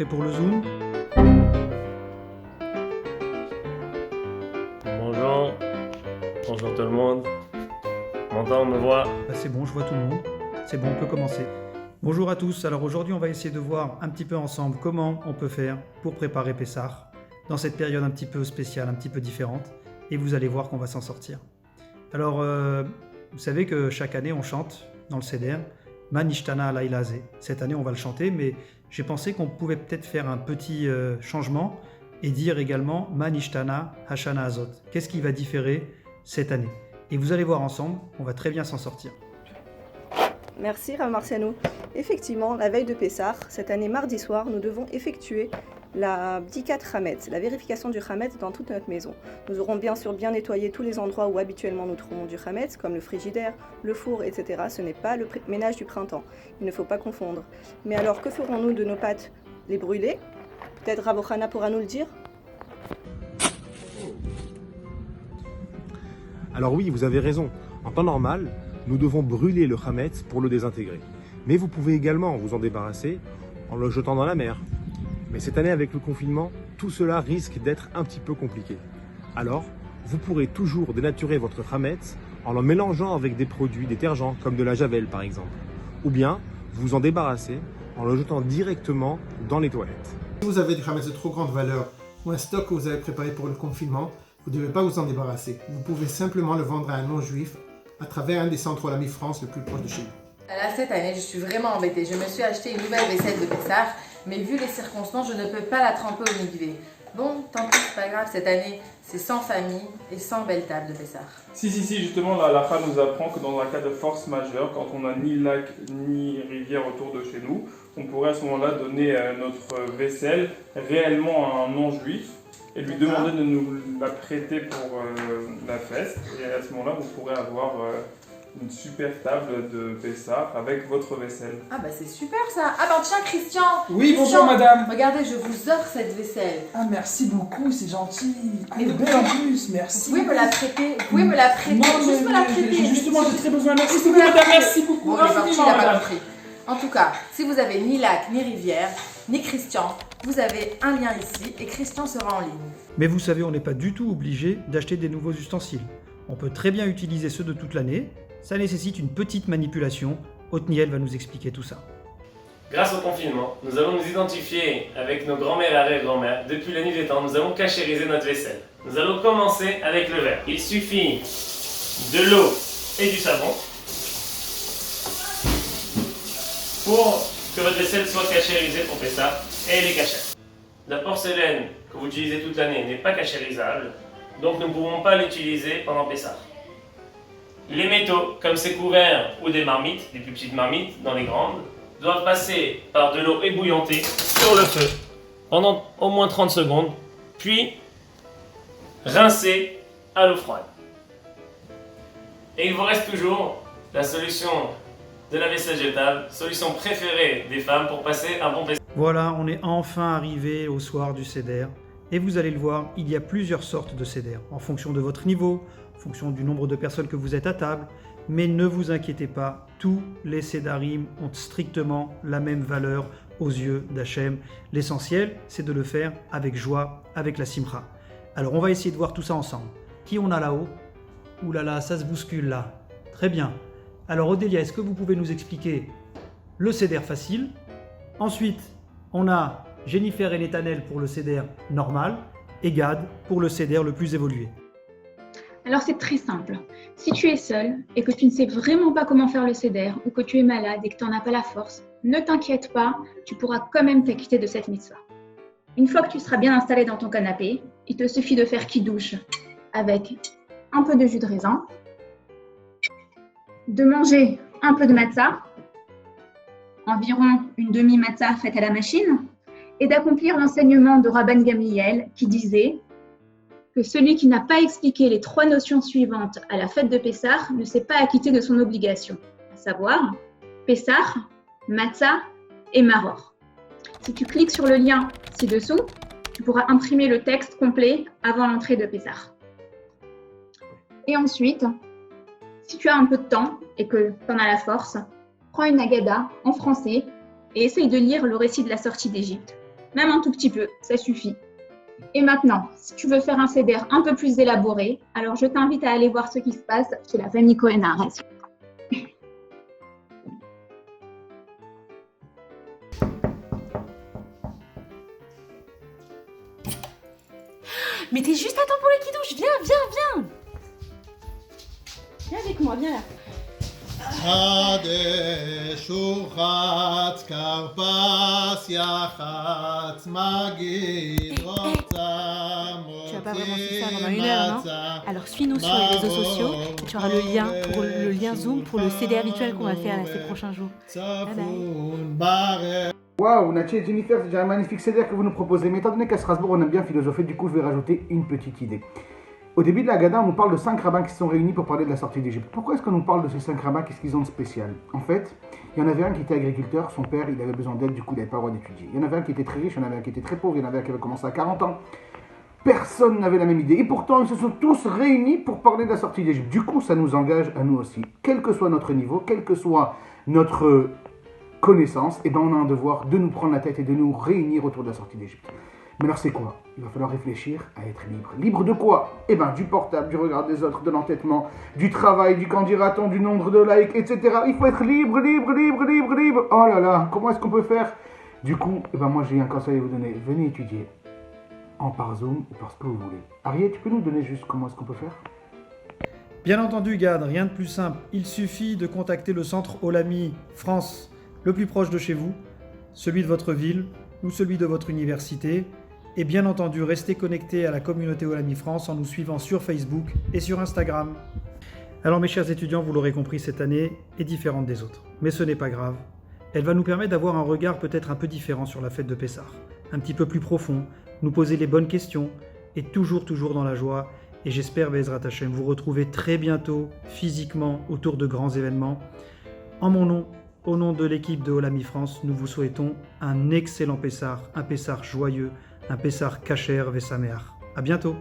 Prêt pour le Zoom? Bonjour, bonjour tout le monde. On m'entend, on me voit? C'est bon, je vois tout le monde. C'est bon, on peut commencer. Bonjour à tous. Alors aujourd'hui, on va essayer de voir un petit peu ensemble comment on peut faire pour préparer Pessah dans cette période un petit peu spéciale, un petit peu différente. Et vous allez voir qu'on va s'en sortir. Alors, vous savez que chaque année, on chante dans le Seder Manishtana Laila Ze. Cette année, on va le chanter, mais j'ai pensé qu'on pouvait peut-être faire un petit changement et dire également Manishtana Hashana Azot. Qu'est-ce qui va différer cette année? Et vous allez voir ensemble, on va très bien s'en sortir. Merci Rav Marciano. Effectivement, la veille de Pessah, cette année mardi soir, nous devons effectuer la Bdikat Hametz, la vérification du Hametz dans toute notre maison. Nous aurons bien sûr bien nettoyé tous les endroits où habituellement nous trouvons du Hametz, comme le frigidaire, le four, etc. Ce n'est pas le ménage du printemps, il ne faut pas confondre. Mais alors, que ferons-nous de nos pâtes? Les brûler? Peut-être Rav Ochana pourra nous le dire? Alors oui, vous avez raison. En temps normal, nous devons brûler le Hametz pour le désintégrer. Mais vous pouvez également vous en débarrasser en le jetant dans la mer. Mais cette année, avec le confinement, tout cela risque d'être un petit peu compliqué. Alors, vous pourrez toujours dénaturer votre Hametz en le mélangeant avec des produits détergents, comme de la javel par exemple. Ou bien, vous en débarrasser en le jetant directement dans les toilettes. Si vous avez du Hametz de trop grande valeur ou un stock que vous avez préparé pour le confinement, vous ne devez pas vous en débarrasser. Vous pouvez simplement le vendre à un non-juif à travers un des centres Olami France le plus proche de chez vous. Là, cette année, je suis vraiment embêtée. Je me suis acheté une nouvelle vaisselle de Pessah, mais vu les circonstances, je ne peux pas la tremper au Mikvé. Bon, tant pis, c'est pas grave, cette année, c'est sans famille et sans belle table de Pessah. Si, justement, la Halakha nous apprend que dans un cas de force majeure, quand on n'a ni lac ni rivière autour de chez nous, on pourrait à ce moment-là donner notre vaisselle réellement à un non-juif et lui demander de nous la prêter pour la fête. Et à ce moment-là, vous pourrez avoir une super table de Pessah avec votre vaisselle. Ah bah c'est super ça. Ah bah tiens Christian. Oui, Christian, bonjour madame. Regardez, je vous offre cette vaisselle. Ah merci beaucoup, c'est gentil. Elle Et est vous belle en pouvez- plus, Vous merci. pouvez me la prêter. Vous pouvez me la prêter. Juste me la prêter. Justement, j'ai très besoin. Merci Vous beaucoup me la madame, prêtez. merci beaucoup. Bon, il est parti, il Infiniment n'a pas madame. compris. En tout cas, si vous avez ni lac, ni rivière, ni Christian, vous avez un lien ici et Christian sera en ligne. Mais vous savez, on n'est pas du tout obligé d'acheter des nouveaux ustensiles. On peut très bien utiliser ceux de toute l'année. Ça nécessite une petite manipulation. Othniel va nous expliquer tout ça. Grâce au confinement, nous allons nous identifier avec nos grands-mères et arrière-grands-mères. Depuis la nuit des temps, nous allons cachériser notre vaisselle. Nous allons commencer avec le verre. Il suffit de l'eau et du savon pour que votre vaisselle soit cachérisée pour Pessah et elle est cachère. La porcelaine que vous utilisez toute l'année n'est pas cachérisable, donc nous ne pouvons pas l'utiliser pendant Pessah. Les métaux, comme ces couverts ou des marmites, des plus petites marmites dans les grandes, doivent passer par de l'eau ébouillantée sur le feu pendant au moins 30 secondes, puis rincer à l'eau froide. Et il vous reste toujours la solution de la vaisselle jetable, solution préférée des femmes pour passer un bon Pessah. Voilà, on est enfin arrivé au soir du Seder. Et vous allez le voir, il y a plusieurs sortes de Seder, en fonction de votre niveau, en fonction du nombre de personnes que vous êtes à table. Mais ne vous inquiétez pas, tous les Sédarim ont strictement la même valeur aux yeux d'Hachem. L'essentiel, c'est de le faire avec joie, avec la simcha. Alors on va essayer de voir tout ça ensemble. Qui on a là-haut? Ouh là là, ça se bouscule là. Très bien. Alors Odélia, est-ce que vous pouvez nous expliquer le Seder facile? Ensuite, on a Jennifer et Netanel pour le Seder normal et Gad pour le Seder le plus évolué. Alors c'est très simple. Si tu es seul et que tu ne sais vraiment pas comment faire le Seder ou que tu es malade et que tu n'en as pas la force, ne t'inquiète pas, tu pourras quand même t'acquitter de cette mitzvah. Une fois que tu seras bien installé dans ton canapé, il te suffit de faire kidouche avec un peu de jus de raisin, de manger un peu de matzah, environ une demi-matzah faite à la machine, et d'accomplir l'enseignement de Rabban Gamliel qui disait que celui qui n'a pas expliqué les 3 notions suivantes à la fête de Pessah ne s'est pas acquitté de son obligation, à savoir Pessah, Matzah et Maror. Si tu cliques sur le lien ci-dessous, tu pourras imprimer le texte complet avant l'entrée de Pessah. Et ensuite, si tu as un peu de temps et que tu en as la force, prends une Haggadah en français et essaye de lire le récit de la sortie d'Égypte. même un tout petit peu, ça suffit. Et maintenant, si tu veux faire un seder un peu plus élaboré, alors je t'invite à aller voir ce qui se passe chez la famille Cohen-Arès. Mais t'es juste à temps pour le kidouche, viens. Viens avec moi, viens là. Tu vas pas vraiment suivre ça pendant 1 heure, non? Alors suis-nous sur les réseaux sociaux et tu auras le lien Zoom pour le CD habituel qu'on va faire là, ces prochains jours. Bye bye. Waouh, Natchi et Jennifer, c'est déjà un magnifique CDR que vous nous proposez. Mais étant donné qu'à Strasbourg, on aime bien philosopher, du coup, je vais rajouter une petite idée. Au début de la Haggadah, on nous parle de 5 rabbins qui se sont réunis pour parler de la sortie d'Égypte. Pourquoi est-ce qu'on nous parle de ces 5 rabbins? Qu'est-ce qu'ils ont de spécial? En fait, il y en avait un qui était agriculteur, son père, il avait besoin d'aide, du coup, il n'avait pas le droit d'étudier. Il y en avait un qui était très riche, il y en avait un qui était très pauvre, il y en avait un qui avait commencé à 40 ans. Personne n'avait la même idée. Et pourtant, ils se sont tous réunis pour parler de la sortie d'Égypte. Du coup, ça nous engage à nous aussi. Quel que soit notre niveau, quelle que soit notre connaissance, et ben on a un devoir de nous prendre la tête et de nous réunir autour de la sortie d'Égypte. Mais alors c'est quoi? Il va falloir réfléchir à être libre. Libre de quoi? Eh ben du portable, du regard des autres, de l'entêtement, du travail, du qu'en dira-t-on, du nombre de likes, etc. Il faut être libre. Oh là là, comment est-ce qu'on peut faire? Du coup, eh ben moi j'ai un conseil à vous donner. Venez étudier en par Zoom ou par ce que vous voulez. Ariel, tu peux nous donner juste comment est-ce qu'on peut faire? Bien entendu, Gad, rien de plus simple. Il suffit de contacter le centre Olami France le plus proche de chez vous, celui de votre ville ou celui de votre université. Et bien entendu, restez connectés à la communauté Olami France en nous suivant sur Facebook et sur Instagram. Alors mes chers étudiants, vous l'aurez compris, cette année est différente des autres. Mais ce n'est pas grave. Elle va nous permettre d'avoir un regard peut-être un peu différent sur la fête de Pessah. Un petit peu plus profond, nous poser les bonnes questions et toujours dans la joie. Et j'espère, Bezrat Hashem, vous retrouver très bientôt physiquement autour de grands événements. En mon nom, au nom de l'équipe de Olami France, nous vous souhaitons un excellent Pessah, un Pessah joyeux, un Pessah kasher vesameach. À bientôt.